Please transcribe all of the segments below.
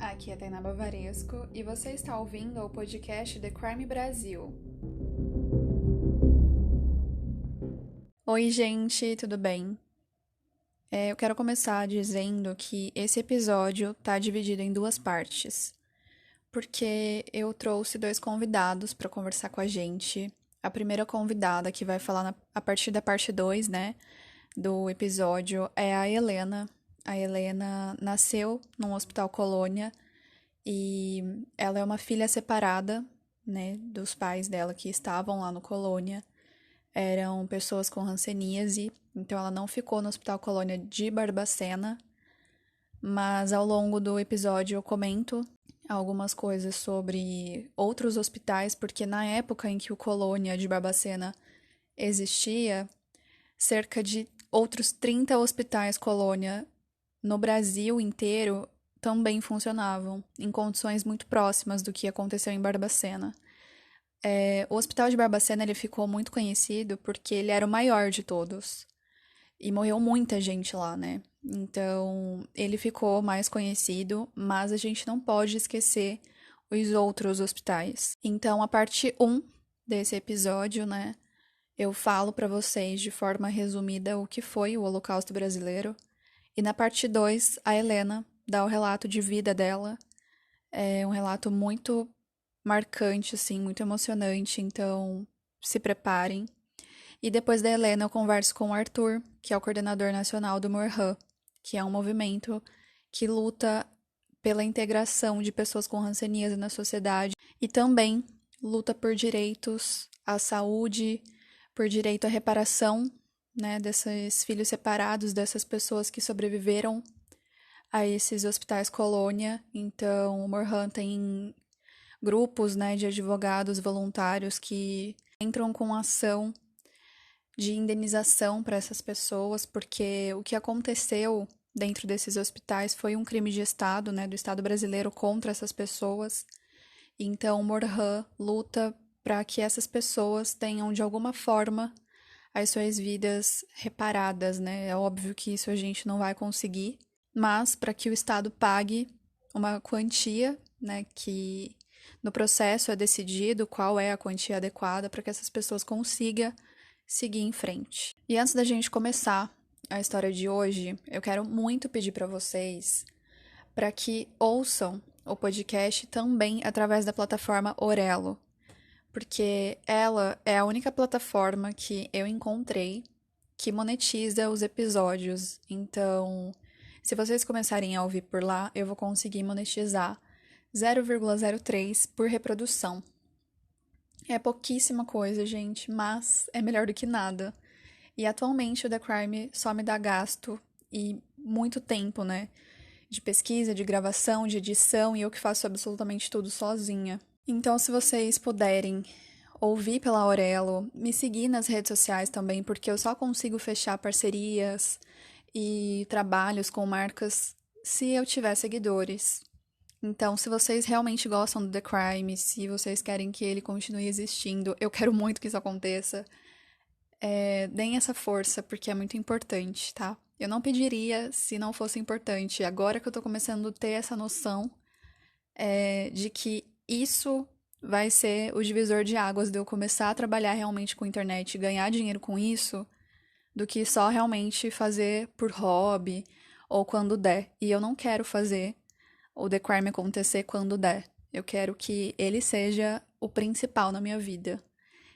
Aqui é Tainá Bavaresco e você está ouvindo o podcast The Crime Brasil. Oi, gente, tudo bem? Eu quero começar dizendo que esse episódio tá dividido em duas partes, porque eu trouxe dois convidados para conversar com a gente. A primeira convidada que vai falar a partir da parte 2, né, do episódio é a Helena. A Helena nasceu num hospital colônia e ela é uma filha separada, né, dos pais dela que estavam lá no colônia. Eram pessoas com hanseníase, então ela não ficou no Hospital Colônia de Barbacena, mas ao longo do episódio eu comento algumas coisas sobre outros hospitais, porque na época em que o Colônia de Barbacena existia, cerca de outros 30 hospitais Colônia no Brasil inteiro também funcionavam, em condições muito próximas do que aconteceu em Barbacena. O Hospital de Barbacena ele ficou muito conhecido porque ele era o maior de todos. E morreu muita gente lá, né? Então, ele ficou mais conhecido, mas a gente não pode esquecer os outros hospitais. Então, a parte um desse episódio, né? Eu falo para vocês de forma resumida o que foi o Holocausto Brasileiro. E na parte 2, a Helena dá o relato de vida dela. É um relato muito marcante, assim, muito emocionante, então se preparem. E depois da Helena, eu converso com o Arthur, que é o coordenador nacional do Morhan, que é um movimento que luta pela integração de pessoas com hanseníase na sociedade e também luta por direitos à saúde, por direito à reparação, né, desses filhos separados, dessas pessoas que sobreviveram a esses hospitais colônia. Então, o Morhan tem grupos, né, de advogados voluntários que entram com ação de indenização para essas pessoas, porque o que aconteceu dentro desses hospitais foi um crime de Estado, né, do Estado brasileiro contra essas pessoas. Então, o Morhan luta para que essas pessoas tenham, de alguma forma, as suas vidas reparadas, né? É óbvio que isso a gente não vai conseguir, mas para que o Estado pague uma quantia, né, que no processo é decidido qual é a quantia adequada para que essas pessoas consigam seguir em frente. E antes da gente começar a história de hoje, eu quero muito pedir para vocês para que ouçam o podcast também através da plataforma Orelo, porque ela é a única plataforma que eu encontrei que monetiza os episódios. Então, se vocês começarem a ouvir por lá, eu vou conseguir monetizar 0,03 por reprodução. É pouquíssima coisa, gente, mas é melhor do que nada. E atualmente o The Crime só me dá gasto e muito tempo, né? De pesquisa, de gravação, de edição, e eu que faço absolutamente tudo sozinha. Então, se vocês puderem ouvir pela Aurelo, me seguir nas redes sociais também, porque eu só consigo fechar parcerias e trabalhos com marcas se eu tiver seguidores. Então, se vocês realmente gostam do The Crime, se vocês querem que ele continue existindo, eu quero muito que isso aconteça, deem essa força, porque é muito importante, tá? Eu não pediria se não fosse importante. Agora que eu tô começando a ter essa noção, de que isso vai ser o divisor de águas de eu começar a trabalhar realmente com internet e ganhar dinheiro com isso, do que só realmente fazer por hobby ou quando der. E eu não quero fazer o The Crime acontecer quando der. Eu quero que ele seja o principal na minha vida.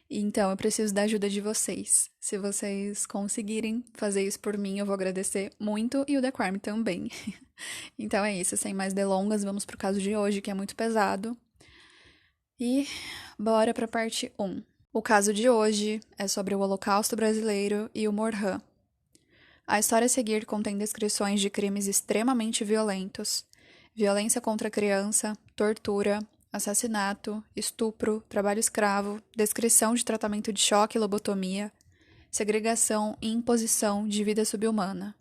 Então, eu preciso da ajuda de vocês. Se vocês conseguirem fazer isso por mim, eu vou agradecer muito e o The Crime também. Então é isso, sem mais delongas, vamos pro caso de hoje, que é muito pesado. E bora pra parte 1. O caso de hoje é sobre o Holocausto Brasileiro e o Morhan. A história a seguir contém descrições de crimes extremamente violentos, violência contra a criança, tortura, assassinato, estupro, trabalho escravo, descrição de tratamento de choque e lobotomia, segregação e imposição de vida subhumana.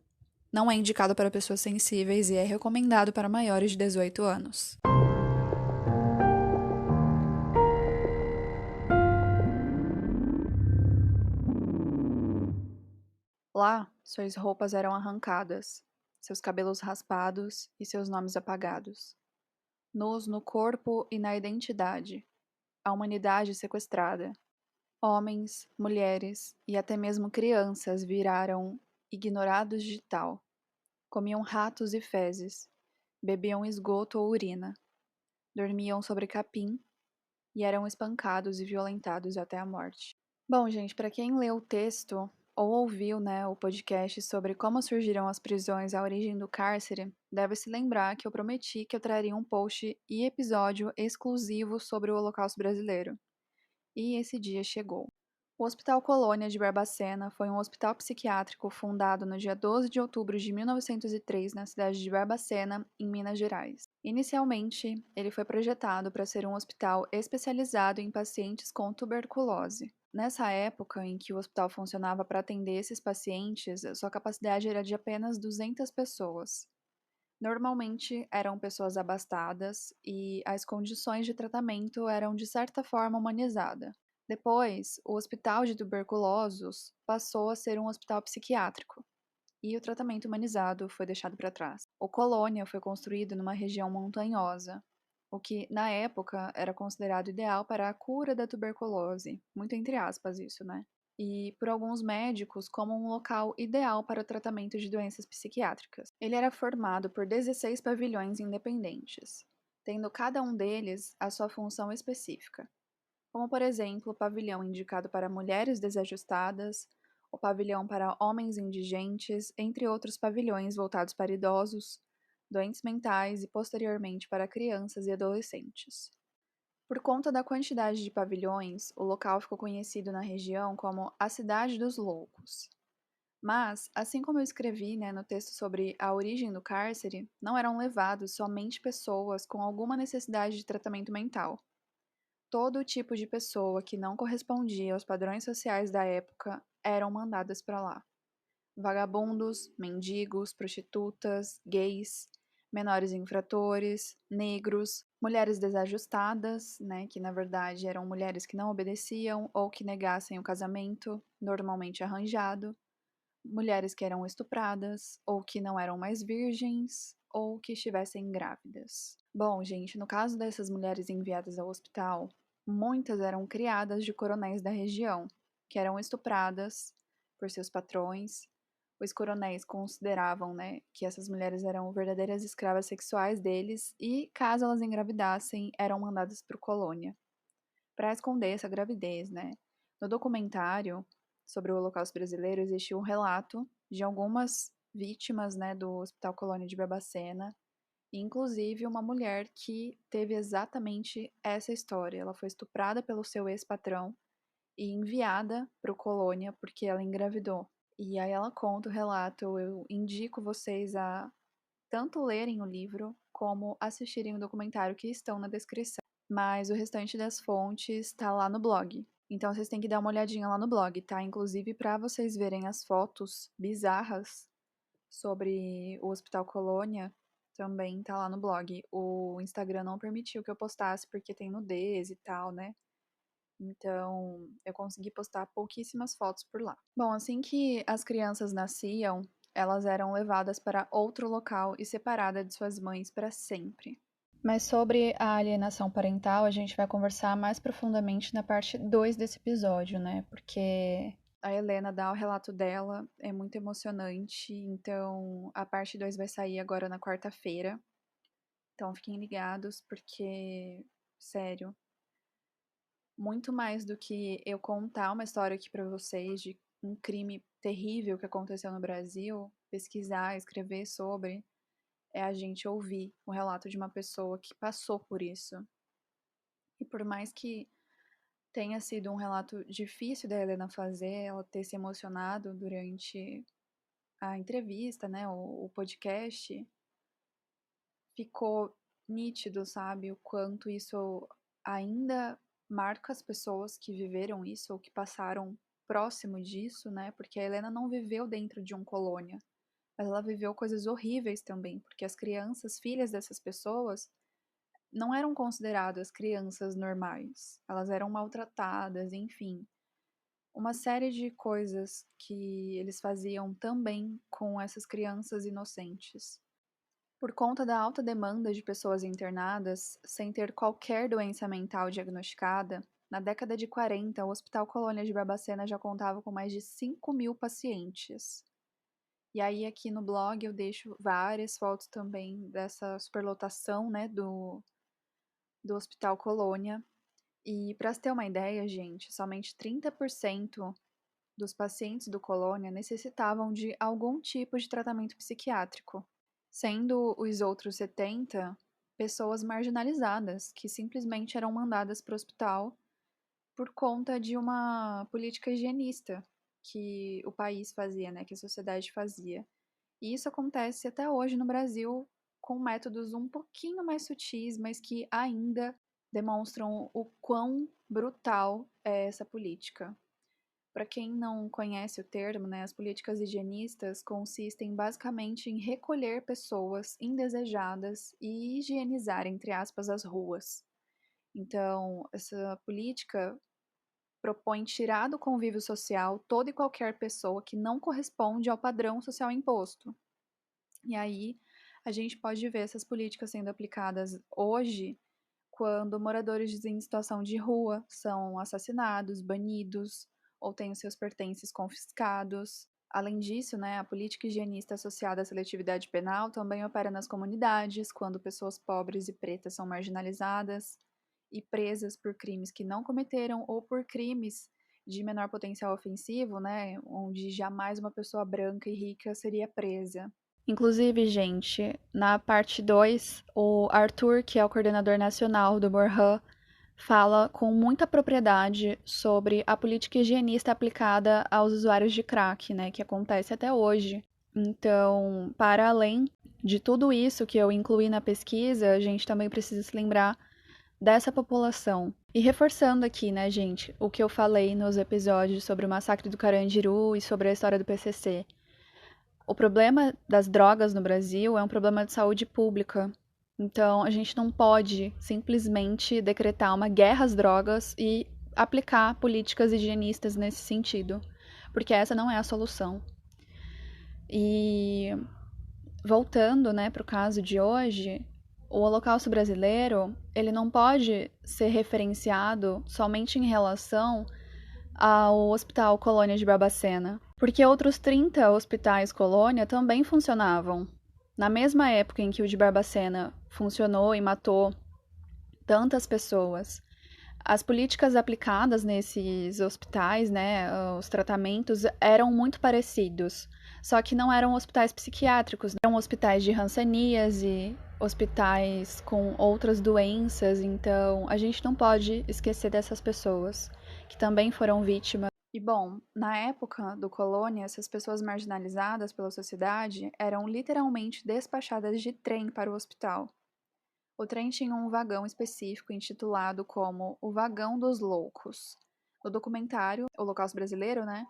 Não é indicado para pessoas sensíveis e é recomendado para maiores de 18 anos. Lá, suas roupas eram arrancadas, seus cabelos raspados e seus nomes apagados. nus no corpo e na identidade, a humanidade sequestrada. Homens, mulheres e até mesmo crianças viraram ignorados de tal. Comiam ratos e fezes, bebiam esgoto ou urina, dormiam sobre capim e eram espancados e violentados até a morte. Bom, gente, para quem leu o texto ou ouviu, né, o podcast sobre como surgiram as prisões, a origem do cárcere, deve se lembrar que eu prometi que eu traria um post e episódio exclusivo sobre o Holocausto Brasileiro. E esse dia chegou. O Hospital Colônia de Barbacena foi um hospital psiquiátrico fundado no dia 12 de outubro de 1903 na cidade de Barbacena, em Minas Gerais. Inicialmente, ele foi projetado para ser um hospital especializado em pacientes com tuberculose. Nessa época em que o hospital funcionava para atender esses pacientes, sua capacidade era de apenas 200 pessoas. Normalmente eram pessoas abastadas e as condições de tratamento eram de certa forma humanizadas. Depois, o Hospital de Tuberculosos passou a ser um hospital psiquiátrico e o tratamento humanizado foi deixado para trás. O Colônia foi construído numa região montanhosa, o que na época era considerado ideal para a cura da tuberculose, muito entre aspas isso, né? E por alguns médicos como um local ideal para o tratamento de doenças psiquiátricas. Ele era formado por 16 pavilhões independentes, tendo cada um deles a sua função específica, como por exemplo o pavilhão indicado para mulheres desajustadas, o pavilhão para homens indigentes, entre outros pavilhões voltados para idosos, doentes mentais e posteriormente para crianças e adolescentes. Por conta da quantidade de pavilhões, o local ficou conhecido na região como a Cidade dos Loucos. Mas, assim como eu escrevi, né, no texto sobre a origem do cárcere, não eram levados somente pessoas com alguma necessidade de tratamento mental. Todo tipo de pessoa que não correspondia aos padrões sociais da época eram mandadas para lá. Vagabundos, mendigos, prostitutas, gays, menores infratores, negros, mulheres desajustadas, né, que na verdade eram mulheres que não obedeciam ou que negassem o casamento, normalmente arranjado, mulheres que eram estupradas ou que não eram mais virgens ou que estivessem grávidas. Bom, gente, no caso dessas mulheres enviadas ao hospital, muitas eram criadas de coronéis da região, que eram estupradas por seus patrões. Os coronéis consideravam, né, que essas mulheres eram verdadeiras escravas sexuais deles e, caso elas engravidassem, eram mandadas para o colônia para esconder essa gravidez, né? No documentário sobre o Holocausto Brasileiro existe um relato de algumas vítimas, né, do Hospital Colônia de Barbacena, e inclusive uma mulher que teve exatamente essa história. Ela foi estuprada pelo seu ex-patrão e enviada para o Colônia porque ela engravidou. E aí ela conta o relato. Eu indico vocês a tanto lerem o livro como assistirem o documentário que estão na descrição. Mas o restante das fontes tá lá no blog. Então vocês têm que dar uma olhadinha lá no blog, tá? Inclusive para vocês verem as fotos bizarras sobre o Hospital Colônia, também tá lá no blog. O Instagram não permitiu que eu postasse porque tem nudez e tal, né? Então, eu consegui postar pouquíssimas fotos por lá. Bom, assim que as crianças nasciam, elas eram levadas para outro local e separadas de suas mães para sempre. Mas sobre a alienação parental, a gente vai conversar mais profundamente na parte 2 desse episódio, né? Porque a Helena dá o relato dela, é muito emocionante. Então, a parte 2 vai sair agora na quarta-feira. Então, fiquem ligados, porque, sério, muito mais do que eu contar uma história aqui pra vocês de um crime terrível que aconteceu no Brasil, pesquisar, escrever sobre, é a gente ouvir o relato de uma pessoa que passou por isso. E por mais que tenha sido um relato difícil da Helena fazer, ela ter se emocionado durante a entrevista, né, o podcast, ficou nítido, sabe, o quanto isso ainda marca as pessoas que viveram isso ou que passaram próximo disso, né? Porque a Helena não viveu dentro de um colônia, mas ela viveu coisas horríveis também, porque as crianças, filhas dessas pessoas, não eram consideradas crianças normais. Elas eram maltratadas, enfim. Uma série de coisas que eles faziam também com essas crianças inocentes. Por conta da alta demanda de pessoas internadas sem ter qualquer doença mental diagnosticada, na década de 40, o Hospital Colônia de Barbacena já contava com mais de 5.000 pacientes. E aí, aqui no blog, eu deixo várias fotos também dessa superlotação, né, do Hospital Colônia. E para se ter uma ideia, gente, somente 30% dos pacientes do Colônia necessitavam de algum tipo de tratamento psiquiátrico, sendo os outros 70 pessoas marginalizadas que simplesmente eram mandadas para o hospital por conta de uma política higienista que o país fazia, né, que a sociedade fazia. E isso acontece até hoje no Brasil com métodos um pouquinho mais sutis, mas que ainda demonstram o quão brutal é essa política. Para quem não conhece o termo, né, as políticas higienistas consistem basicamente em recolher pessoas indesejadas e higienizar, entre aspas, as ruas. Então, essa política propõe tirar do convívio social toda e qualquer pessoa que não corresponde ao padrão social imposto. E aí, a gente pode ver essas políticas sendo aplicadas hoje quando moradores em situação de rua são assassinados, banidos ou têm os seus pertences confiscados. Além disso, né, a política higienista associada à seletividade penal também opera nas comunidades, quando pessoas pobres e pretas são marginalizadas e presas por crimes que não cometeram ou por crimes de menor potencial ofensivo, né, onde jamais uma pessoa branca e rica seria presa. Inclusive, gente, na parte 2, o Arthur, que é o coordenador nacional do Borhan, fala com muita propriedade sobre a política higienista aplicada aos usuários de crack, né, que acontece até hoje. Então, para além de tudo isso que eu incluí na pesquisa, a gente também precisa se lembrar dessa população. E reforçando aqui, né, gente, o que eu falei nos episódios sobre o massacre do Carandiru e sobre a história do PCC. O problema das drogas no Brasil é um problema de saúde pública. Então, a gente não pode simplesmente decretar uma guerra às drogas e aplicar políticas higienistas nesse sentido, porque essa não é a solução. E voltando, né, para o caso de hoje, o Holocausto brasileiro, ele não pode ser referenciado somente em relação ao Hospital Colônia de Barbacena, porque outros 30 hospitais colônia também funcionavam. Na mesma época em que o de Barbacena funcionou e matou tantas pessoas, as políticas aplicadas nesses hospitais, né, os tratamentos eram muito parecidos, só que não eram hospitais psiquiátricos, eram hospitais de hanseníase, hospitais com outras doenças, então a gente não pode esquecer dessas pessoas que também foram vítimas. E bom, na época do colônia, essas pessoas marginalizadas pela sociedade eram literalmente despachadas de trem para o hospital. O trem tinha um vagão específico intitulado como o Vagão dos Loucos. No documentário O Holocausto Brasileiro, né,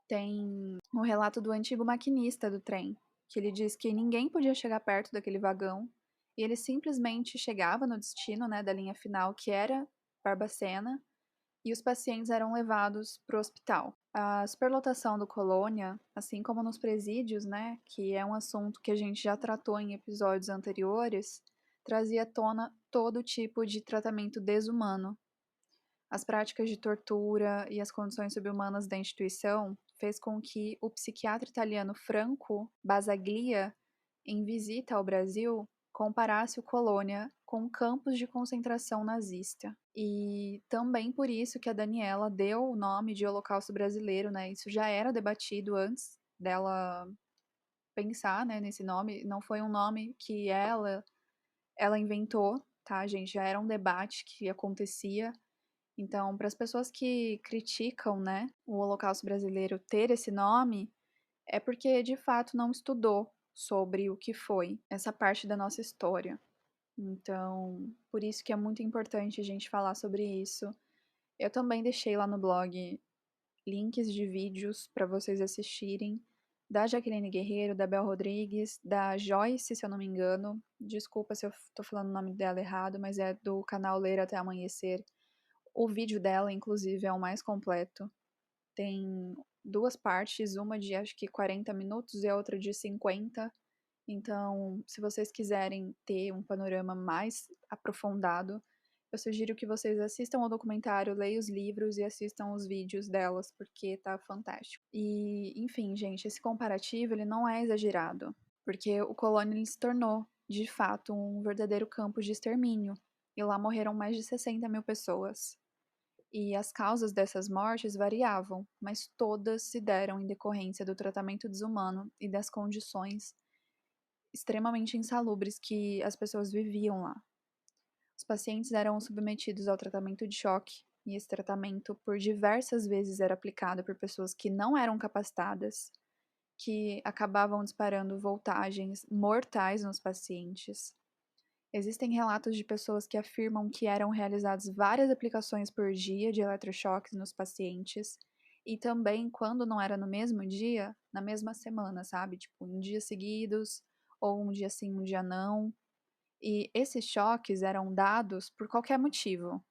tem um relato do antigo maquinista do trem, que ele diz que ninguém podia chegar perto daquele vagão e ele simplesmente chegava no destino, né, da linha final, que era Barbacena, e os pacientes eram levados para o hospital. A superlotação do Colônia, assim como nos presídios, né, que é um assunto que a gente já tratou em episódios anteriores, trazia à tona todo tipo de tratamento desumano. As práticas de tortura e as condições subhumanas da instituição fez com que o psiquiatra italiano Franco Basaglia, em visita ao Brasil, comparasse o Colônia com campos de concentração nazista. E também por isso que a Daniela deu o nome de Holocausto Brasileiro, né? Isso já era debatido antes dela pensar, né, nesse nome. Não foi um nome que ela inventou, tá, gente? Já era um debate que acontecia. Então, para as pessoas que criticam, né, o Holocausto Brasileiro ter esse nome, é porque de fato não estudou sobre o que foi essa parte da nossa história. Então, por isso que é muito importante a gente falar sobre isso. Eu também deixei lá no blog links de vídeos para vocês assistirem da Jaqueline Guerreiro, da Bel Rodrigues, da Joyce, se eu não me engano. Desculpa se eu tô falando o nome dela errado, mas é do canal Ler Até Amanhecer. O vídeo dela, inclusive, é o mais completo. Tem duas partes, uma de acho que 40 minutos e a outra de 50. Então, se vocês quiserem ter um panorama mais aprofundado, eu sugiro que vocês assistam ao documentário, leiam os livros e assistam os vídeos delas, porque tá fantástico. E, enfim, gente, esse comparativo ele não é exagerado, porque o Colônia ele se tornou, de fato, um verdadeiro campo de extermínio, e lá morreram mais de 60 mil pessoas. E as causas dessas mortes variavam, mas todas se deram em decorrência do tratamento desumano e das condições extremamente insalubres que as pessoas viviam lá. Os pacientes eram submetidos ao tratamento de choque, e esse tratamento por diversas vezes era aplicado por pessoas que não eram capacitadas, que acabavam disparando voltagens mortais nos pacientes. Existem relatos de pessoas que afirmam que eram realizadas várias aplicações por dia de eletrochoques nos pacientes, e também, quando não era no mesmo dia, na mesma semana, sabe? Tipo, em dias seguidos, ou um dia sim, um dia não. E esses choques eram dados por qualquer motivo.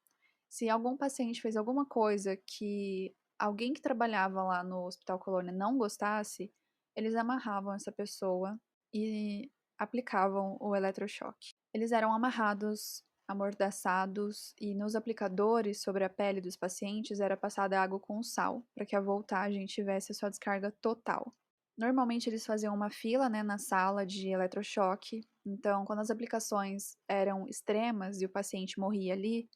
Se algum paciente fez alguma coisa que alguém que trabalhava lá no Hospital Colônia não gostasse, eles amarravam essa pessoa e aplicavam o eletrochoque. Eles eram amarrados, amordaçados e nos aplicadores sobre a pele dos pacientes era passada água com sal para que a voltagem tivesse a sua descarga total. Normalmente eles faziam uma fila, né, na sala de eletrochoque. Então, quando as aplicações eram extremas e o paciente morria ali,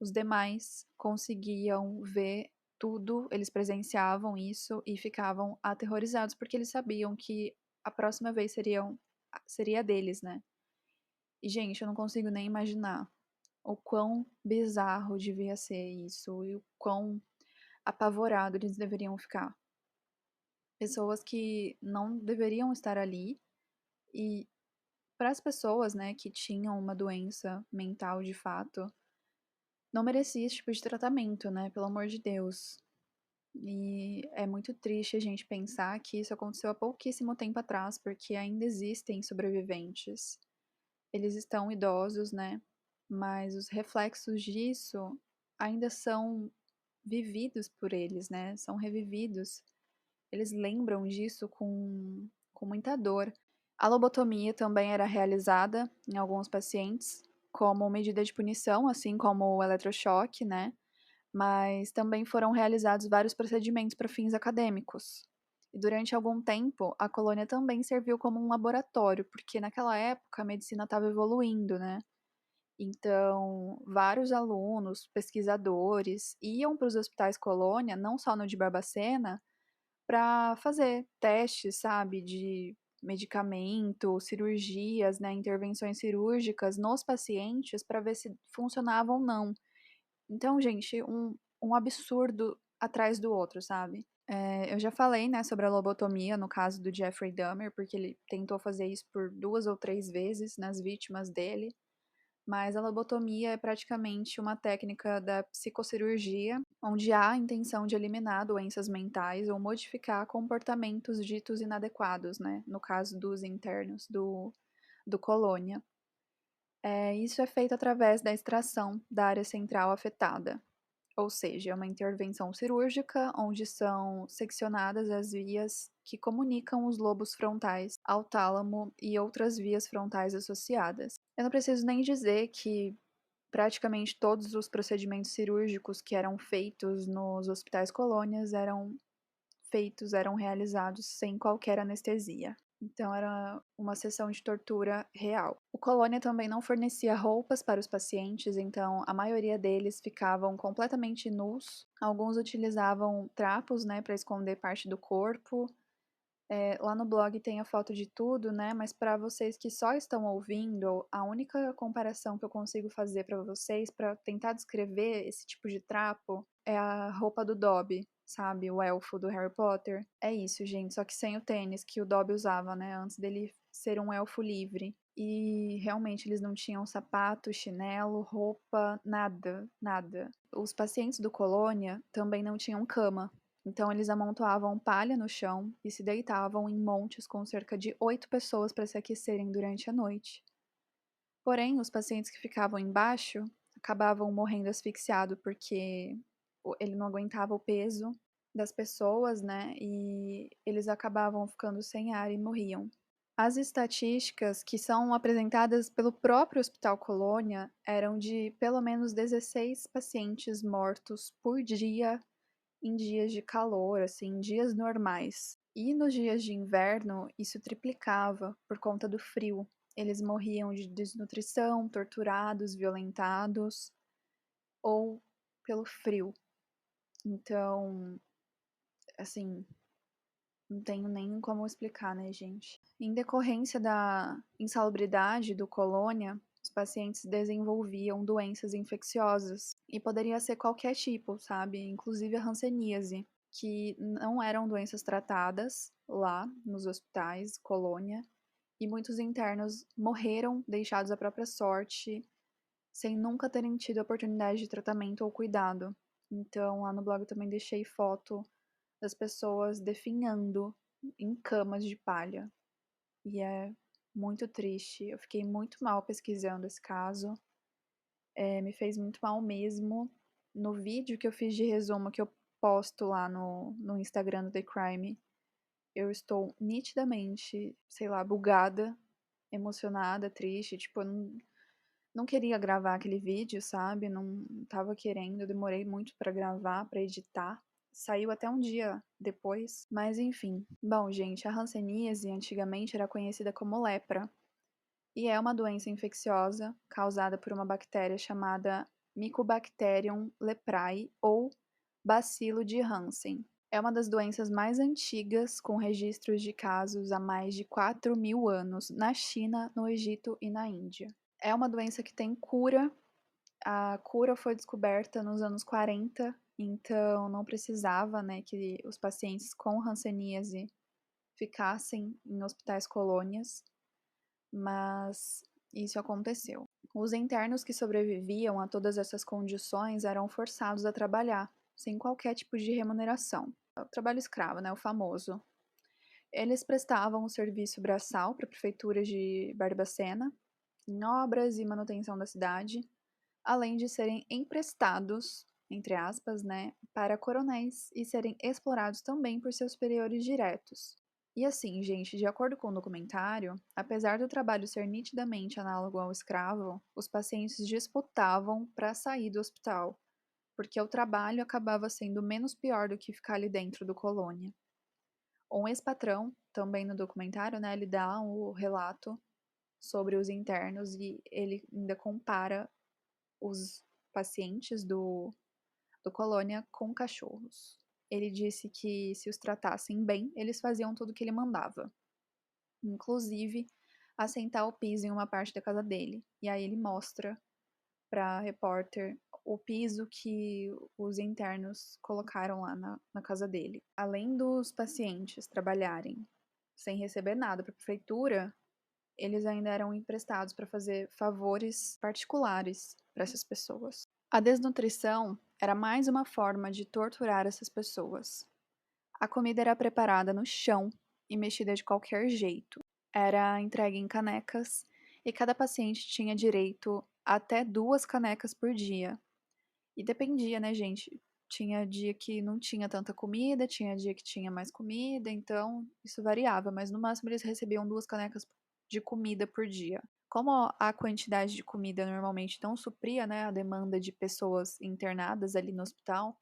os demais conseguiam ver tudo, eles presenciavam isso e ficavam aterrorizados porque eles sabiam que a próxima vez seria deles, né? E, gente, eu não consigo nem imaginar o quão bizarro devia ser isso e o quão apavorado eles deveriam ficar. Pessoas que não deveriam estar ali e para as pessoas, né, que tinham uma doença mental de fato, não merecia esse tipo de tratamento, né? Pelo amor de Deus. E é muito triste a gente pensar que isso aconteceu há pouquíssimo tempo atrás, porque ainda existem sobreviventes. Eles estão idosos, né? Mas os reflexos disso ainda são vividos por eles, né? São revividos. Eles lembram disso com muita dor. A lobotomia também era realizada em alguns pacientes como medida de punição, assim como o eletrochoque, né? Mas também foram realizados vários procedimentos para fins acadêmicos. E durante algum tempo, a colônia também serviu como um laboratório, porque naquela época a medicina estava evoluindo, né? Então, vários alunos, pesquisadores, iam para os hospitais colônia, não só no de Barbacena, para fazer testes, sabe, de medicamento, cirurgias, né, intervenções cirúrgicas nos pacientes para ver se funcionava ou não. Então, gente, um absurdo atrás do outro, sabe? Eu já falei, né, sobre a lobotomia no caso do Jeffrey Dahmer, porque ele tentou fazer isso por 2 ou 3 vezes nas vítimas dele. Mas a lobotomia é praticamente uma técnica da psicocirurgia, onde há a intenção de eliminar doenças mentais ou modificar comportamentos ditos inadequados, né? No caso dos internos do colônia. Isso é feito através da extração da área central afetada, ou seja, é uma intervenção cirúrgica onde são seccionadas as vias que comunicam os lobos frontais ao tálamo e outras vias frontais associadas. Eu não preciso nem dizer que praticamente todos os procedimentos cirúrgicos que eram feitos nos hospitais colônias eram realizados sem qualquer anestesia. Então era uma sessão de tortura real. O colônia também não fornecia roupas para os pacientes, então a maioria deles ficavam completamente nus. Alguns utilizavam trapos, né, para esconder parte do corpo. Lá no blog tem a foto de tudo, né? Mas para vocês que só estão ouvindo, a única comparação que eu consigo fazer para vocês, para tentar descrever esse tipo de trapo, é a roupa do Dobby, sabe? O elfo do Harry Potter. É isso, gente, só que sem o tênis que o Dobby usava, né? Antes dele ser um elfo livre. E realmente eles não tinham sapato, chinelo, roupa, nada, nada. Os pacientes do Colônia também não tinham cama. Então eles amontoavam palha no chão e se deitavam em montes com cerca de 8 pessoas para se aquecerem durante a noite. Porém, os pacientes que ficavam embaixo acabavam morrendo asfixiado porque ele não aguentava o peso das pessoas, né? E eles acabavam ficando sem ar e morriam. As estatísticas que são apresentadas pelo próprio Hospital Colônia eram de pelo menos 16 pacientes mortos por dia em dias de calor, assim, em dias normais. E nos dias de inverno, isso triplicava por conta do frio. Eles morriam de desnutrição, torturados, violentados ou pelo frio. Então, assim, não tenho nem como explicar, né, gente? Em decorrência da insalubridade do colônia, os pacientes desenvolviam doenças infecciosas e poderia ser qualquer tipo, sabe? Inclusive a hanseníase, que não eram doenças tratadas lá nos hospitais, colônia, e muitos internos morreram deixados à própria sorte, sem nunca terem tido oportunidade de tratamento ou cuidado. Então, lá no blog eu também deixei foto das pessoas definhando em camas de palha. E é muito triste. Eu fiquei muito mal pesquisando esse caso. Me fez muito mal mesmo. No vídeo que eu fiz de resumo que eu posto lá no Instagram do The Crime, eu estou nitidamente, sei lá, bugada, emocionada, triste. Tipo, eu não queria gravar aquele vídeo, sabe? Não tava querendo, eu demorei muito pra gravar, pra editar. Saiu até um dia depois, mas enfim. Bom, gente, a hanseníase antigamente era conhecida como lepra e é uma doença infecciosa causada por uma bactéria chamada Mycobacterium leprae ou bacilo de Hansen. É uma das doenças mais antigas, com registros de casos há mais de 4.000 anos na China, no Egito e na Índia. É uma doença que tem cura. A cura foi descoberta nos anos 40, então não precisava, né, que os pacientes com hanseníase ficassem em hospitais colônias, mas isso aconteceu. Os internos que sobreviviam a todas essas condições eram forçados a trabalhar, sem qualquer tipo de remuneração. O trabalho escravo, né, o famoso. Eles prestavam o serviço braçal para a prefeitura de Barbacena, em obras e manutenção da cidade, além de serem emprestados, entre aspas, né, para coronéis e serem explorados também por seus superiores diretos. E assim, gente, de acordo com o documentário, apesar do trabalho ser nitidamente análogo ao escravo, os pacientes disputavam para sair do hospital, porque o trabalho acabava sendo menos pior do que ficar ali dentro do colônia. Um ex-patrão, também no documentário, né, ele dá o relato sobre os internos e ele ainda compara os pacientes do colônia com cachorros. Ele disse que se os tratassem bem, eles faziam tudo o que ele mandava, inclusive assentar o piso em uma parte da casa dele. E aí ele mostra para a repórter o piso que os internos colocaram lá na casa dele. Além dos pacientes trabalharem sem receber nada para a prefeitura, eles ainda eram emprestados para fazer favores particulares para essas pessoas. A desnutrição era mais uma forma de torturar essas pessoas. A comida era preparada no chão e mexida de qualquer jeito. Era entregue em canecas e cada paciente tinha direito a até 2 canecas por dia. E dependia, né, gente? Tinha dia que não tinha tanta comida, tinha dia que tinha mais comida, então isso variava, mas no máximo eles recebiam 2 canecas de comida por dia. Como a quantidade de comida normalmente não supria, né, a demanda de pessoas internadas ali no hospital,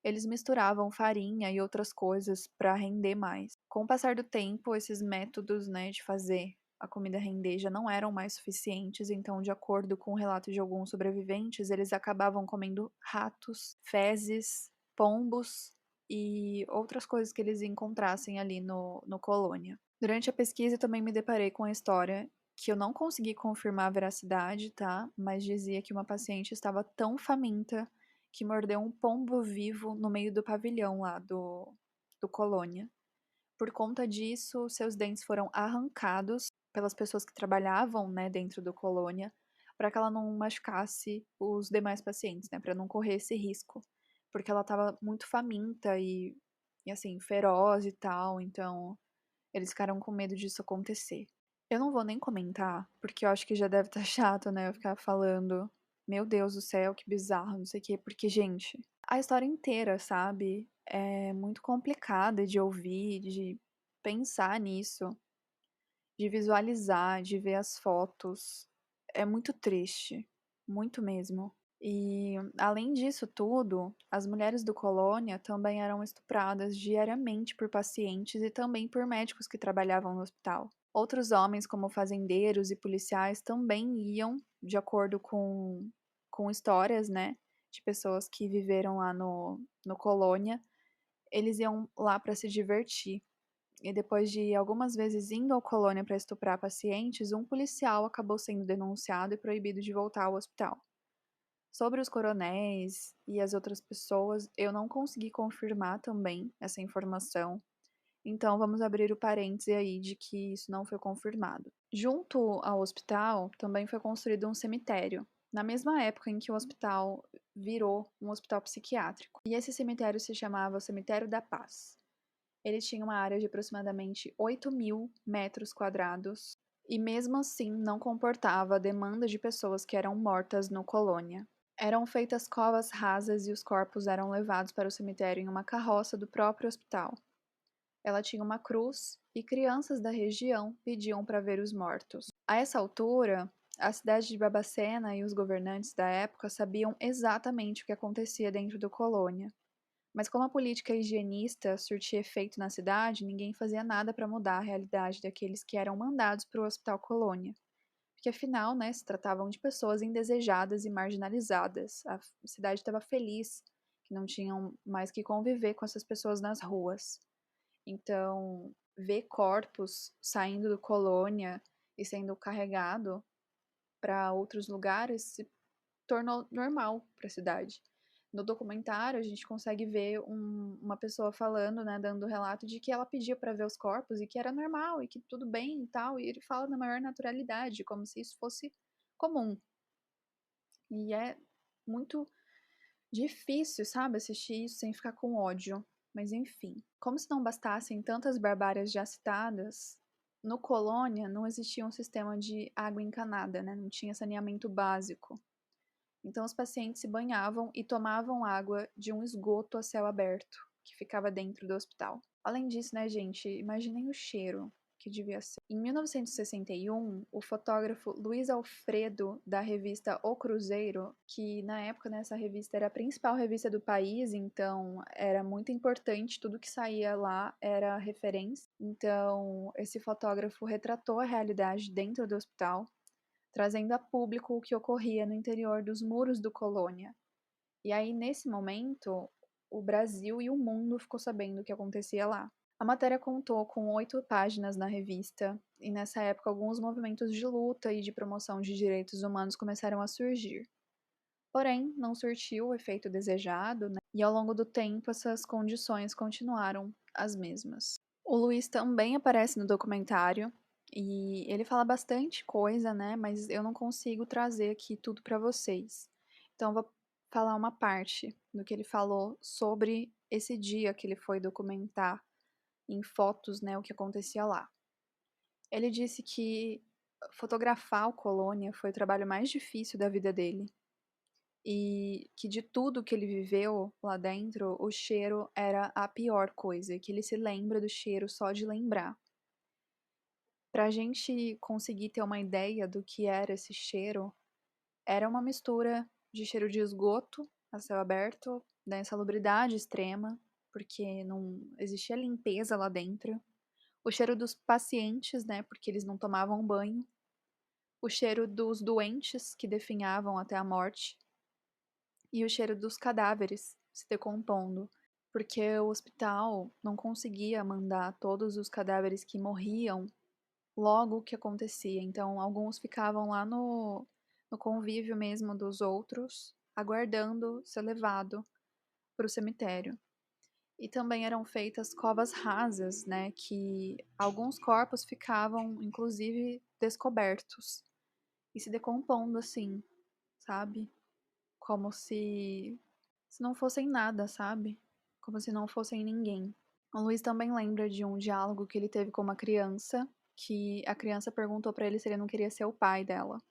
eles misturavam farinha e outras coisas para render mais. Com o passar do tempo, esses métodos, né, de fazer a comida render já não eram mais suficientes, então, de acordo com o relato de alguns sobreviventes, eles acabavam comendo ratos, fezes, pombos e outras coisas que eles encontrassem ali no colônia. Durante a pesquisa, eu também me deparei com a história que eu não consegui confirmar a veracidade, tá? Mas dizia que uma paciente estava tão faminta que mordeu um pombo vivo no meio do pavilhão lá do colônia. Por conta disso, seus dentes foram arrancados pelas pessoas que trabalhavam, né, dentro do colônia, para que ela não machucasse os demais pacientes, né, para não correr esse risco, porque ela estava muito faminta e assim, feroz e tal, então eles ficaram com medo disso acontecer. Eu não vou nem comentar, porque eu acho que já deve estar chato, né, eu ficar falando, meu Deus do céu, que bizarro, não sei o quê, porque, gente, a história inteira, sabe, é muito complicada de ouvir, de pensar nisso. de visualizar, de ver as fotos. É muito triste, muito mesmo. E, além disso tudo, as mulheres do Colônia também eram estupradas diariamente por pacientes e também por médicos que trabalhavam no hospital. Outros homens, como fazendeiros e policiais, também iam, de acordo com histórias, né, de pessoas que viveram lá no Colônia, eles iam lá para se divertir. E depois de algumas vezes indo ao Colônia para estuprar pacientes, um policial acabou sendo denunciado e proibido de voltar ao hospital. Sobre os coronéis e as outras pessoas, eu não consegui confirmar também essa informação, então vamos abrir o parêntese aí de que isso não foi confirmado. Junto ao hospital também foi construído um cemitério, na mesma época em que o hospital virou um hospital psiquiátrico. E esse cemitério se chamava Cemitério da Paz. Ele tinha uma área de aproximadamente 8.000 metros quadrados e mesmo assim não comportava a demanda de pessoas que eram mortas no Colônia. Eram feitas covas rasas e os corpos eram levados para o cemitério em uma carroça do próprio hospital. Ela tinha uma cruz e crianças da região pediam para ver os mortos. A essa altura, a cidade de Babacena e os governantes da época sabiam exatamente o que acontecia dentro do Colônia. Mas como a política higienista surtia efeito na cidade, ninguém fazia nada para mudar a realidade daqueles que eram mandados para o Hospital Colônia. Porque afinal, né, se tratavam de pessoas indesejadas e marginalizadas. A cidade estava feliz que não tinham mais que conviver com essas pessoas nas ruas. Então, ver corpos saindo do Colônia e sendo carregado para outros lugares se tornou normal para a cidade. No documentário, a gente consegue ver uma pessoa falando, né, dando relato de que ela pedia para ver os corpos e que era normal e que tudo bem e tal, e ele fala na maior naturalidade, como se isso fosse comum. E é muito difícil, sabe, assistir isso sem ficar com ódio. Mas enfim, como se não bastassem tantas barbáries já citadas, no Colônia não existia um sistema de água encanada, né? Não tinha saneamento básico. Então os pacientes se banhavam e tomavam água de um esgoto a céu aberto, que ficava dentro do hospital. Além disso, né, gente, imaginem o cheiro que devia ser. Em 1961, o fotógrafo Luiz Alfredo, da revista O Cruzeiro, que na época nessa revista era a principal revista do país, então era muito importante, tudo que saía lá era referência. Então, esse fotógrafo retratou a realidade dentro do hospital, trazendo a público o que ocorria no interior dos muros do Colônia. E aí, nesse momento, o Brasil e o mundo ficou sabendo o que acontecia lá. A matéria contou com 8 páginas na revista, e nessa época alguns movimentos de luta e de promoção de direitos humanos começaram a surgir. Porém, não surtiu o efeito desejado, né? E ao longo do tempo essas condições continuaram as mesmas. O Luiz também aparece no documentário, e ele fala bastante coisa, né? Mas eu não consigo trazer aqui tudo para vocês. Então, eu vou falar uma parte do que ele falou sobre esse dia que ele foi documentar em fotos, né, o que acontecia lá. Ele disse que fotografar o Colônia foi o trabalho mais difícil da vida dele. E que de tudo que ele viveu lá dentro, o cheiro era a pior coisa, e que ele se lembra do cheiro só de lembrar. Pra gente conseguir ter uma ideia do que era esse cheiro, era uma mistura de cheiro de esgoto a céu aberto, da insalubridade extrema, porque não existia limpeza lá dentro, o cheiro dos pacientes, né, porque eles não tomavam banho, o cheiro dos doentes que definhavam até a morte e o cheiro dos cadáveres se decompondo, porque o hospital não conseguia mandar todos os cadáveres que morriam logo que acontecia. Então, alguns ficavam lá no convívio mesmo dos outros, aguardando ser levado para o cemitério. E também eram feitas covas rasas, né, que alguns corpos ficavam, inclusive, descobertos e se decompondo assim, sabe? Como se não fossem nada, sabe? Como se não fossem ninguém. O Luiz também lembra de um diálogo que ele teve com uma criança, que a criança perguntou pra ele se ele não queria ser o pai dela.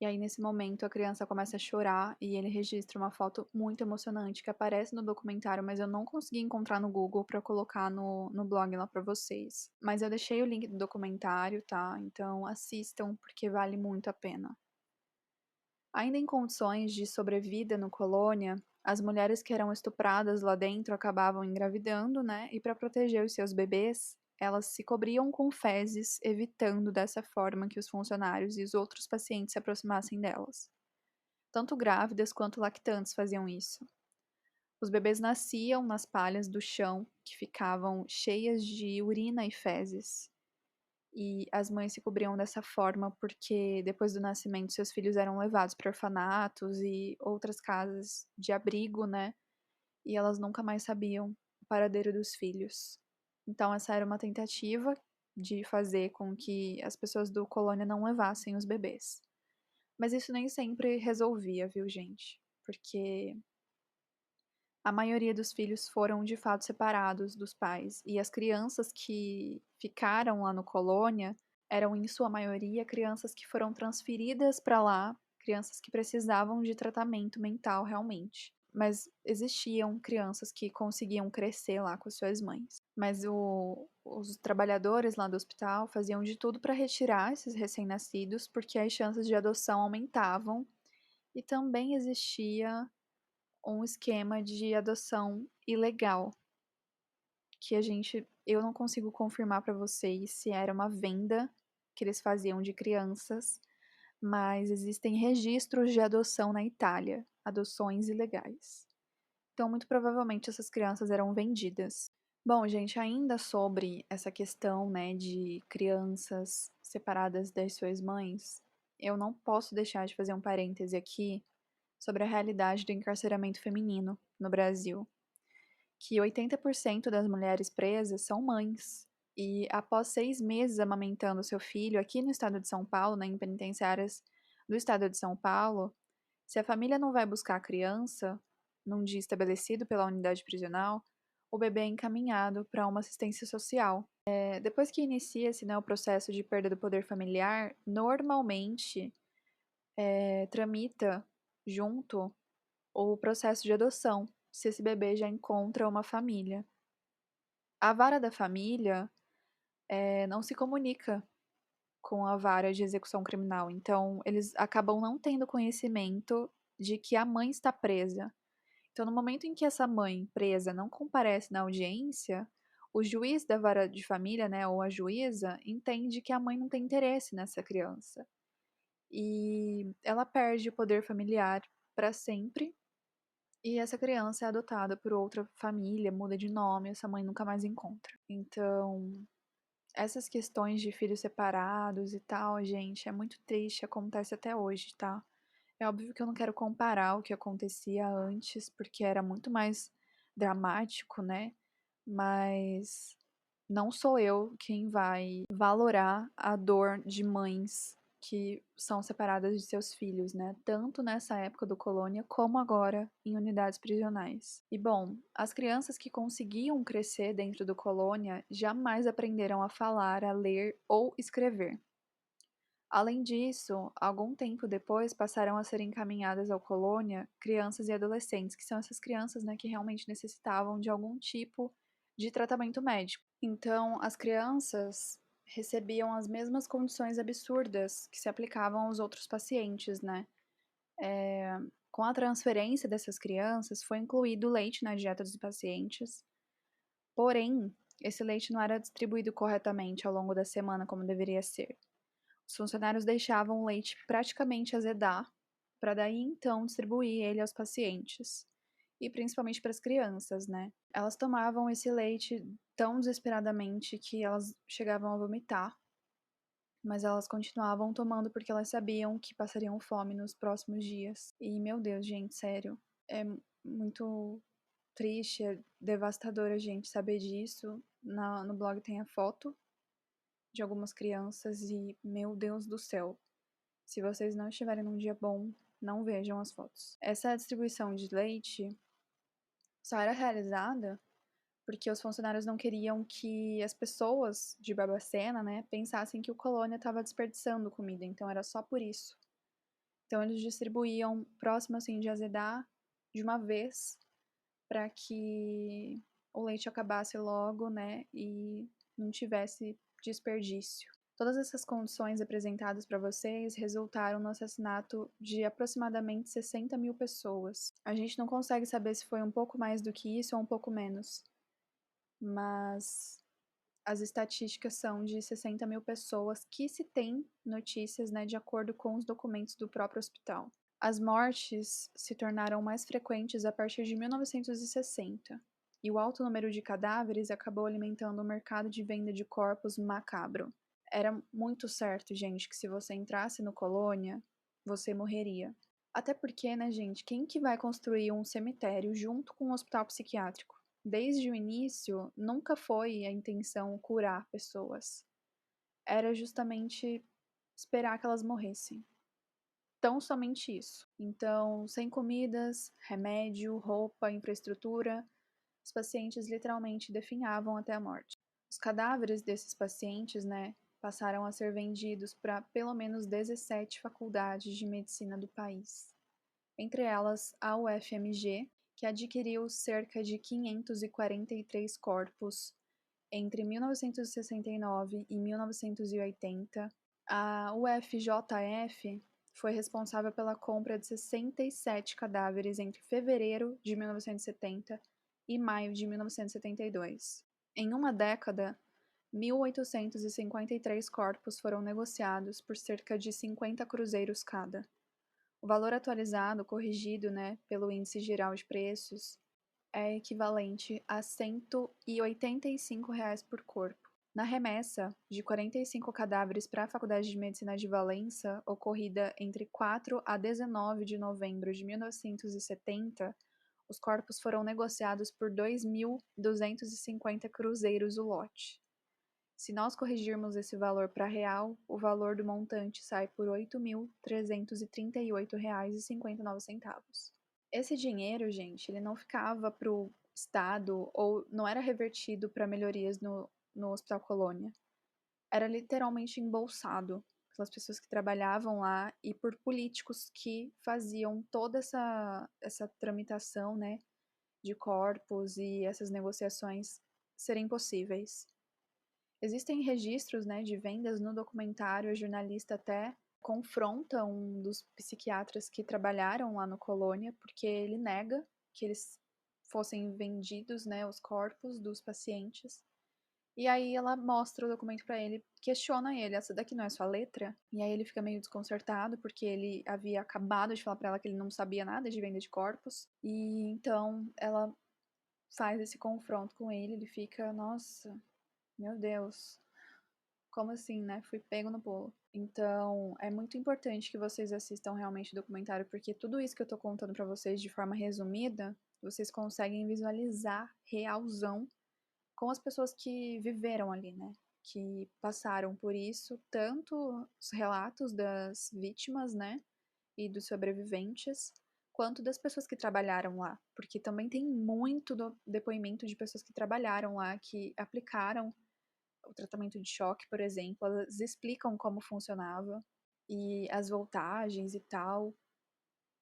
E aí, nesse momento, a criança começa a chorar e ele registra uma foto muito emocionante que aparece no documentário, mas eu não consegui encontrar no Google pra colocar no blog lá pra vocês. Mas eu deixei o link do documentário, tá? Então assistam, porque vale muito a pena. Ainda em condições de sobrevida no colônia, as mulheres que eram estupradas lá dentro acabavam engravidando, né? E para proteger os seus bebês, elas se cobriam com fezes, evitando dessa forma que os funcionários e os outros pacientes se aproximassem delas. Tanto grávidas quanto lactantes faziam isso. Os bebês nasciam nas palhas do chão, que ficavam cheias de urina e fezes. E as mães se cobriam dessa forma porque depois do nascimento seus filhos eram levados para orfanatos e outras casas de abrigo, né? E elas nunca mais sabiam o paradeiro dos filhos. Então essa era uma tentativa de fazer com que as pessoas do colônia não levassem os bebês. Mas isso nem sempre resolvia, viu, gente? Porque a maioria dos filhos foram de fato separados dos pais, e as crianças que ficaram lá no colônia eram, em sua maioria, crianças que foram transferidas para lá, crianças que precisavam de tratamento mental realmente. Mas existiam crianças que conseguiam crescer lá com suas mães. Mas os trabalhadores lá do hospital faziam de tudo para retirar esses recém-nascidos, porque as chances de adoção aumentavam e também existia um esquema de adoção ilegal, que eu não consigo confirmar para vocês se era uma venda que eles faziam de crianças, mas existem registros de adoção na Itália, adoções ilegais. Então, muito provavelmente essas crianças eram vendidas. Bom, gente, ainda sobre essa questão, né, de crianças separadas das suas mães, eu não posso deixar de fazer um parêntese aqui sobre a realidade do encarceramento feminino no Brasil, que 80% das mulheres presas são mães. E após 6 meses amamentando seu filho aqui no estado de São Paulo, né, em penitenciárias do estado de São Paulo, se a família não vai buscar a criança num dia estabelecido pela unidade prisional, o bebê é encaminhado para uma assistência social. Depois que inicia-se, né, o processo de perda do poder familiar, normalmente tramita junto o processo de adoção, se esse bebê já encontra uma família. A vara da família não se comunica com a vara de execução criminal, então eles acabam não tendo conhecimento de que a mãe está presa. Então, no momento em que essa mãe presa não comparece na audiência, o juiz da vara de família, né, ou a juíza, entende que a mãe não tem interesse nessa criança. E ela perde o poder familiar para sempre. E essa criança é adotada por outra família, muda de nome, essa mãe nunca mais encontra. Então, essas questões de filhos separados e tal, gente, é muito triste, acontece até hoje, tá? É óbvio que eu não quero comparar o que acontecia antes, porque era muito mais dramático, né? Mas não sou eu quem vai valorar a dor de mães que são separadas de seus filhos, né? Tanto nessa época do colônia como agora em unidades prisionais. E bom, as crianças que conseguiam crescer dentro do colônia jamais aprenderam a falar, a ler ou escrever. Além disso, algum tempo depois passaram a ser encaminhadas ao colônia crianças e adolescentes, que são essas crianças, né, que realmente necessitavam de algum tipo de tratamento médico. Então, as crianças recebiam as mesmas condições absurdas que se aplicavam aos outros pacientes, né? Com a transferência dessas crianças, foi incluído leite na dieta dos pacientes, porém, esse leite não era distribuído corretamente ao longo da semana como deveria ser. Os funcionários deixavam o leite praticamente azedar, para daí então distribuir ele aos pacientes. E principalmente para as crianças, né? Elas tomavam esse leite tão desesperadamente que elas chegavam a vomitar, mas elas continuavam tomando porque elas sabiam que passariam fome nos próximos dias. E, meu Deus, gente, sério, é muito triste, é devastador a gente saber disso. No blog tem a foto de algumas crianças e, meu Deus do céu, se vocês não estiverem num dia bom, não vejam as fotos. Essa distribuição de leite só era realizada porque os funcionários não queriam que as pessoas de Barbacena, né, pensassem que o colônia estava desperdiçando comida, então era só por isso. Então eles distribuíam próximo assim de azedar de uma vez para que o leite acabasse logo, né, e não tivesse desperdício. Todas essas condições apresentadas para vocês resultaram no assassinato de aproximadamente 60 mil pessoas. A gente não consegue saber se foi um pouco mais do que isso ou um pouco menos, mas as estatísticas são de 60 mil pessoas que se tem notícias, né, de acordo com os documentos do próprio hospital. As mortes se tornaram mais frequentes a partir de 1960, e o alto número de cadáveres acabou alimentando o mercado de venda de corpos macabro. Era muito certo, gente, que se você entrasse no Colônia, você morreria. Até porque, né, gente, quem que vai construir um cemitério junto com um hospital psiquiátrico? Desde o início, nunca foi a intenção curar pessoas. Era justamente esperar que elas morressem. Tão somente isso. Então, sem comidas, remédio, roupa, infraestrutura, os pacientes literalmente definhavam até a morte. Os cadáveres desses pacientes, né, passaram a ser vendidos para pelo menos 17 faculdades de medicina do país. Entre elas, a UFMG, que adquiriu cerca de 543 corpos entre 1969 e 1980. A UFJF foi responsável pela compra de 67 cadáveres entre fevereiro de 1970 e maio de 1972. Em uma década, 1.853 corpos foram negociados por cerca de 50 cruzeiros cada. O valor atualizado, corrigido, né, pelo Índice Geral de Preços, é equivalente a R$ 185 por corpo. Na remessa de 45 cadáveres para a Faculdade de Medicina de Valença, ocorrida entre 4 a 19 de novembro de 1970, os corpos foram negociados por 2.250 cruzeiros o lote. Se nós corrigirmos esse valor para real, o valor do montante sai por R$ 8.338,59. Esse dinheiro, gente, ele não ficava para o Estado ou não era revertido para melhorias no Hospital Colônia. Era literalmente embolsado pelas pessoas que trabalhavam lá e por políticos que faziam toda essa tramitação, né, de corpos e essas negociações serem possíveis. Existem registros, né, de vendas no documentário, a jornalista até confronta um dos psiquiatras que trabalharam lá no Colônia, porque ele nega que eles fossem vendidos, né, os corpos dos pacientes. E aí ela mostra o documento para ele, questiona ele, essa daqui não é sua letra? E aí ele fica meio desconcertado, porque ele havia acabado de falar para ela que ele não sabia nada de venda de corpos. E então ela faz esse confronto com ele, ele fica, nossa, meu Deus, como assim, né? Fui pego no pulo. Então, é muito importante que vocês assistam realmente o documentário, porque tudo isso que eu tô contando pra vocês de forma resumida, vocês conseguem visualizar realzão com as pessoas que viveram ali, né? Que passaram por isso, tanto os relatos das vítimas, né? E dos sobreviventes, quanto das pessoas que trabalharam lá. Porque também tem muito depoimento de pessoas que trabalharam lá, que aplicaram o tratamento de choque, por exemplo, elas explicam como funcionava e as voltagens e tal.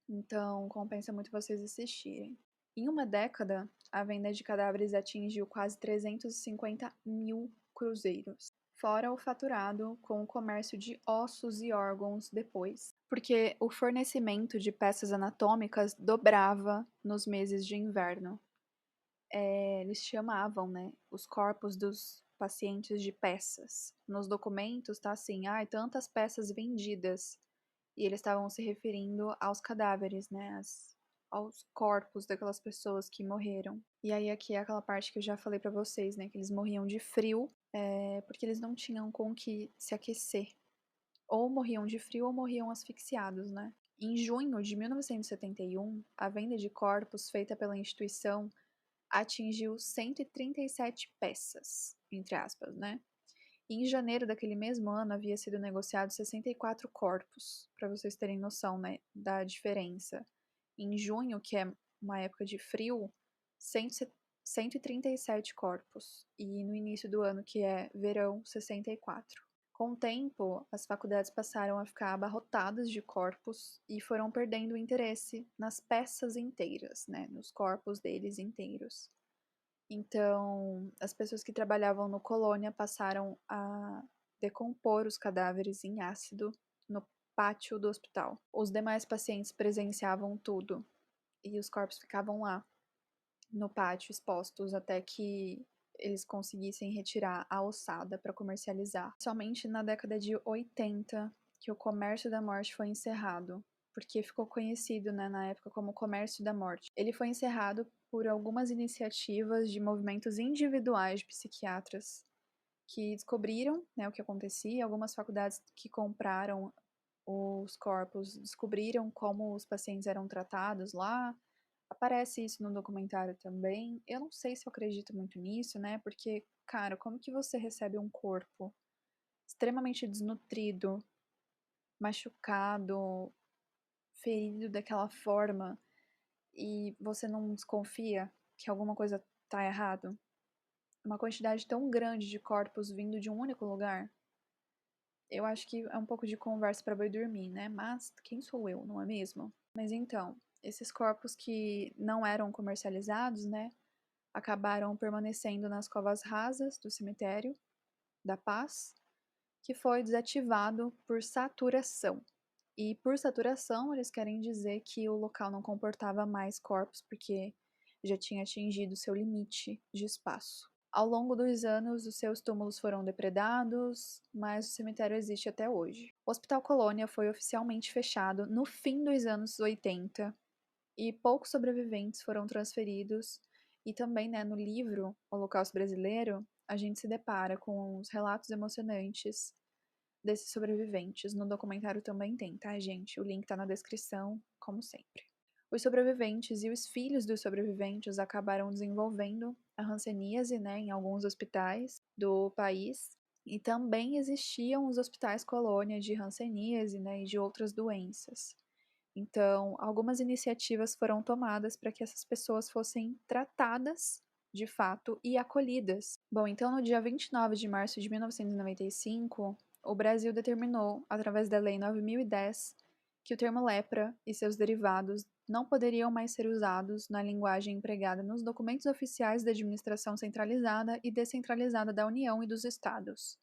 Então, compensa muito vocês assistirem. Em uma década, a venda de cadáveres atingiu quase 350 mil cruzeiros, fora o faturado com o comércio de ossos e órgãos depois, porque o fornecimento de peças anatômicas dobrava nos meses de inverno. Eles chamavam, né, os corpos dos pacientes de peças. Nos documentos tá assim, tantas peças vendidas. E eles estavam se referindo aos cadáveres, né, aos corpos daquelas pessoas que morreram. E aí aqui é aquela parte que eu já falei pra vocês, né, que eles morriam de frio, porque eles não tinham com que se aquecer. Ou morriam de frio ou morriam asfixiados, né. Em junho de 1971, a venda de corpos feita pela instituição atingiu 137 peças, entre aspas, né? E em janeiro daquele mesmo ano havia sido negociado 64 corpos, para vocês terem noção, né, da diferença. Em junho, que é uma época de frio, 137 corpos. E no início do ano, que é verão, 64. Com o tempo, as faculdades passaram a ficar abarrotadas de corpos e foram perdendo o interesse nas peças inteiras, né, nos corpos deles inteiros. Então, as pessoas que trabalhavam no Colônia passaram a decompor os cadáveres em ácido no pátio do hospital. Os demais pacientes presenciavam tudo e os corpos ficavam lá, no pátio, expostos até que eles conseguissem retirar a ossada para comercializar. Somente na década de 80 que o comércio da morte foi encerrado, porque ficou conhecido, né, na época como comércio da morte. Ele foi encerrado por algumas iniciativas de movimentos individuais de psiquiatras que descobriram, né, o que acontecia. Algumas faculdades que compraram os corpos descobriram como os pacientes eram tratados lá. Aparece isso no documentário também. Eu não sei se eu acredito muito nisso, né? Porque, cara, como que você recebe um corpo extremamente desnutrido, machucado, ferido daquela forma e você não desconfia que alguma coisa tá errado? Uma quantidade tão grande de corpos vindo de um único lugar? Eu acho que é um pouco de conversa para boi dormir, né? Mas quem sou eu, não é mesmo? Mas então, esses corpos que não eram comercializados, né, acabaram permanecendo nas covas rasas do cemitério da Paz, que foi desativado por saturação. E por saturação, eles querem dizer que o local não comportava mais corpos porque já tinha atingido seu limite de espaço. Ao longo dos anos, os seus túmulos foram depredados, mas o cemitério existe até hoje. O Hospital Colônia foi oficialmente fechado no fim dos anos 80 e poucos sobreviventes foram transferidos. E também, né, no livro Holocausto Brasileiro, a gente se depara com os relatos emocionantes desses sobreviventes. No documentário também tem, tá, gente? O link tá na descrição, como sempre. Os sobreviventes e os filhos dos sobreviventes acabaram desenvolvendo a hanseníase, né, em alguns hospitais do país. E também existiam os hospitais colônia de hanseníase, né, e de outras doenças. Então, algumas iniciativas foram tomadas para que essas pessoas fossem tratadas de fato e acolhidas. Bom, então no dia 29 de março de 1995, o Brasil determinou, através da Lei 9010, que o termo lepra e seus derivados não poderiam mais ser usados na linguagem empregada nos documentos oficiais da administração centralizada e descentralizada da União e dos Estados.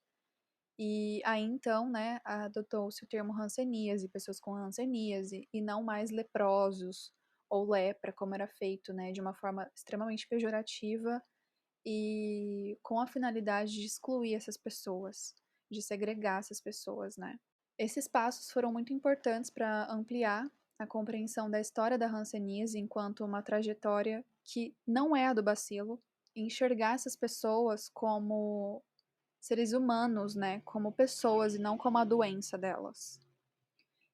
E aí então, né, adotou-se o termo hanseníase, pessoas com hanseníase, e não mais leprosos ou lepra, como era feito, né, de uma forma extremamente pejorativa e com a finalidade de excluir essas pessoas, de segregar essas pessoas, né. Esses passos foram muito importantes para ampliar a compreensão da história da hanseníase enquanto uma trajetória que não é a do bacilo, e enxergar essas pessoas como seres humanos, né, como pessoas e não como a doença delas.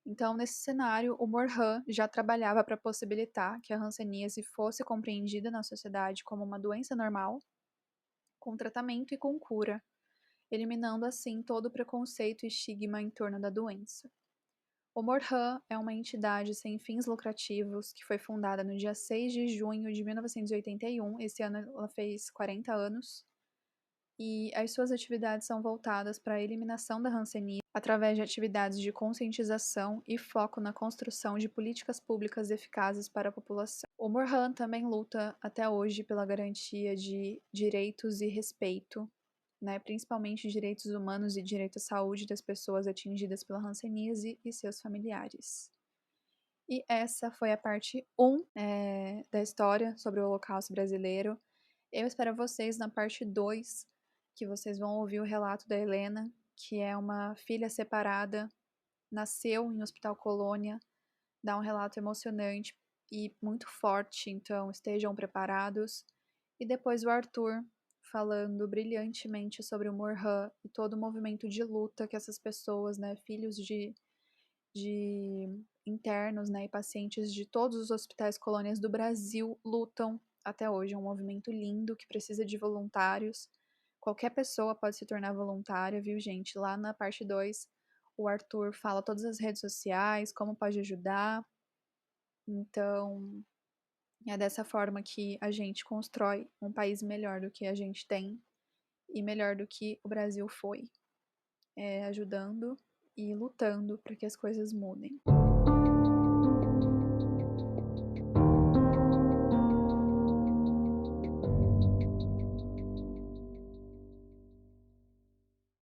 Então, nesse cenário, o Morhan já trabalhava para possibilitar que a hanseníase fosse compreendida na sociedade como uma doença normal, com tratamento e com cura, eliminando assim todo o preconceito e estigma em torno da doença. O Morhan é uma entidade sem fins lucrativos que foi fundada no dia 6 de junho de 1981. Esse ano ela fez 40 anos. E as suas atividades são voltadas para a eliminação da hanseníase através de atividades de conscientização e foco na construção de políticas públicas eficazes para a população. O Morhan também luta até hoje pela garantia de direitos e respeito, né, principalmente direitos humanos e direito à saúde das pessoas atingidas pela hanseníase e seus familiares. E essa foi a parte 1 da história sobre o Holocausto brasileiro. Eu espero vocês na parte 2, que vocês vão ouvir o relato da Helena, que é uma filha separada, nasceu em Hospital Colônia, dá um relato emocionante e muito forte, então estejam preparados. E depois o Arthur, falando brilhantemente sobre o Morhan e todo o movimento de luta que essas pessoas, né, filhos de internos, né, e pacientes de todos os hospitais colônias do Brasil lutam até hoje. É um movimento lindo que precisa de voluntários. Qualquer pessoa pode se tornar voluntária, viu, gente? Lá na parte 2, o Arthur fala todas as redes sociais, como pode ajudar. Então, é dessa forma que a gente constrói um país melhor do que a gente tem e melhor do que o Brasil foi. ajudando e lutando para que as coisas mudem.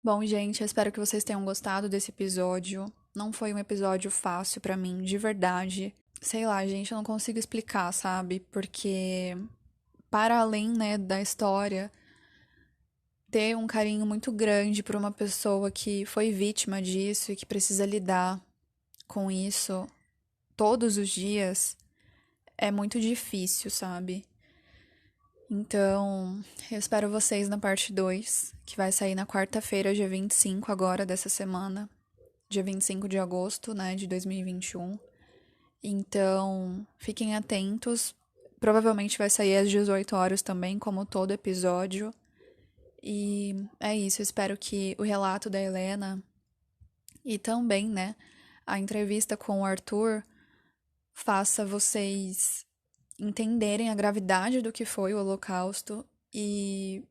Bom, gente, eu espero que vocês tenham gostado desse episódio. Não foi um episódio fácil pra mim, de verdade. Sei lá, gente, eu não consigo explicar, sabe? Porque para além, né, da história, ter um carinho muito grande por uma pessoa que foi vítima disso e que precisa lidar com isso todos os dias é muito difícil, sabe? Então, eu espero vocês na parte 2, que vai sair na quarta-feira, dia 25 agora dessa semana, dia 25 de agosto, né, de 2021. Então, fiquem atentos. Provavelmente vai sair às 18 horas também, como todo episódio. E é isso, espero que o relato da Helena e também, né, a entrevista com o Arthur faça vocês entenderem a gravidade do que foi o Holocausto e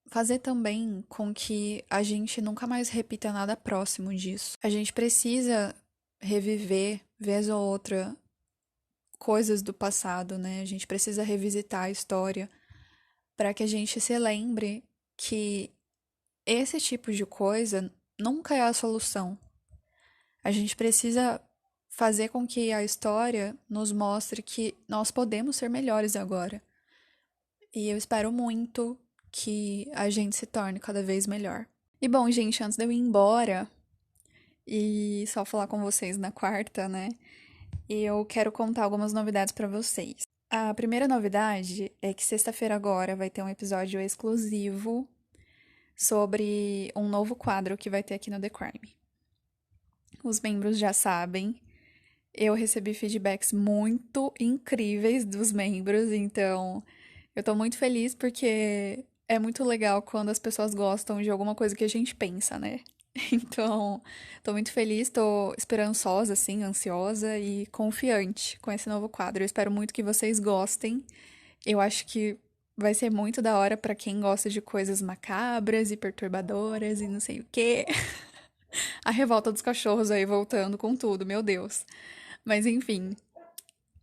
fazer também com que a gente nunca mais repita nada próximo disso. A gente precisa reviver, vez ou outra, coisas do passado, né? A gente precisa revisitar a história para que a gente se lembre que esse tipo de coisa nunca é a solução. A gente precisa fazer com que a história nos mostre que nós podemos ser melhores agora. E eu espero muito que a gente se torne cada vez melhor. E bom, gente, antes de eu ir embora e só falar com vocês na quarta, né? Eu quero contar algumas novidades pra vocês. A primeira novidade é que sexta-feira agora vai ter um episódio exclusivo sobre um novo quadro que vai ter aqui no The Crime. Os membros já sabem. Eu recebi feedbacks muito incríveis dos membros, então eu tô muito feliz porque é muito legal quando as pessoas gostam de alguma coisa que a gente pensa, né? Então, tô muito feliz, tô esperançosa, assim, ansiosa e confiante com esse novo quadro. Eu espero muito que vocês gostem. Eu acho que vai ser muito da hora pra quem gosta de coisas macabras e perturbadoras e não sei o quê. A revolta dos cachorros aí voltando com tudo, meu Deus. Mas enfim,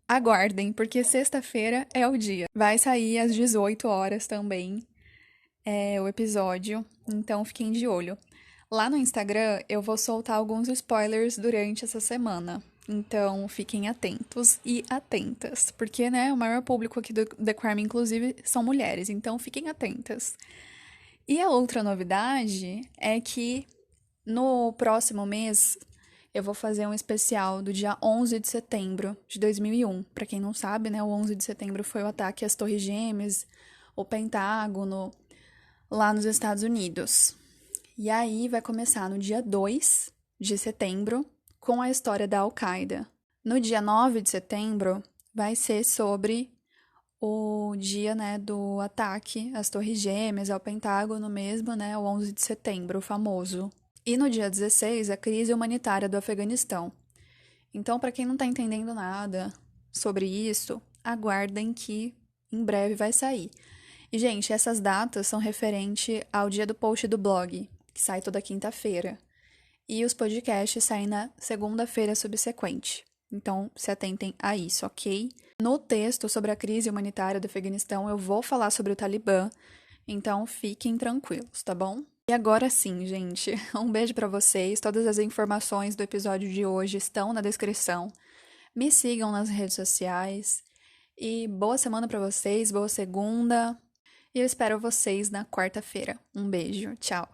aguardem, porque sexta-feira é o dia. Vai sair às 18 horas também o episódio, então fiquem de olho. Lá no Instagram eu vou soltar alguns spoilers durante essa semana. Então fiquem atentos e atentas, porque né, o maior público aqui do The Crime, inclusive, são mulheres, então fiquem atentas. E a outra novidade é que no próximo mês eu vou fazer um especial do dia 11 de setembro de 2001. Para quem não sabe, né, o 11 de setembro foi o ataque às Torres Gêmeas, o Pentágono, lá nos Estados Unidos. E aí vai começar no dia 2 de setembro com a história da Al-Qaeda. No dia 9 de setembro vai ser sobre o dia, né, do ataque às Torres Gêmeas, ao Pentágono mesmo, né, o 11 de setembro, o famoso. E no dia 16, a crise humanitária do Afeganistão. Então, para quem não tá entendendo nada sobre isso, aguardem que em breve vai sair. E, gente, essas datas são referentes ao dia do post do blog, que sai toda quinta-feira. E os podcasts saem na segunda-feira subsequente. Então, se atentem a isso, ok? No texto sobre a crise humanitária do Afeganistão, eu vou falar sobre o Talibã, então fiquem tranquilos, tá bom? E agora sim, gente, um beijo pra vocês. Todas as informações do episódio de hoje estão na descrição. Me sigam nas redes sociais. E boa semana pra vocês, boa segunda. E eu espero vocês na quarta-feira. Um beijo, tchau.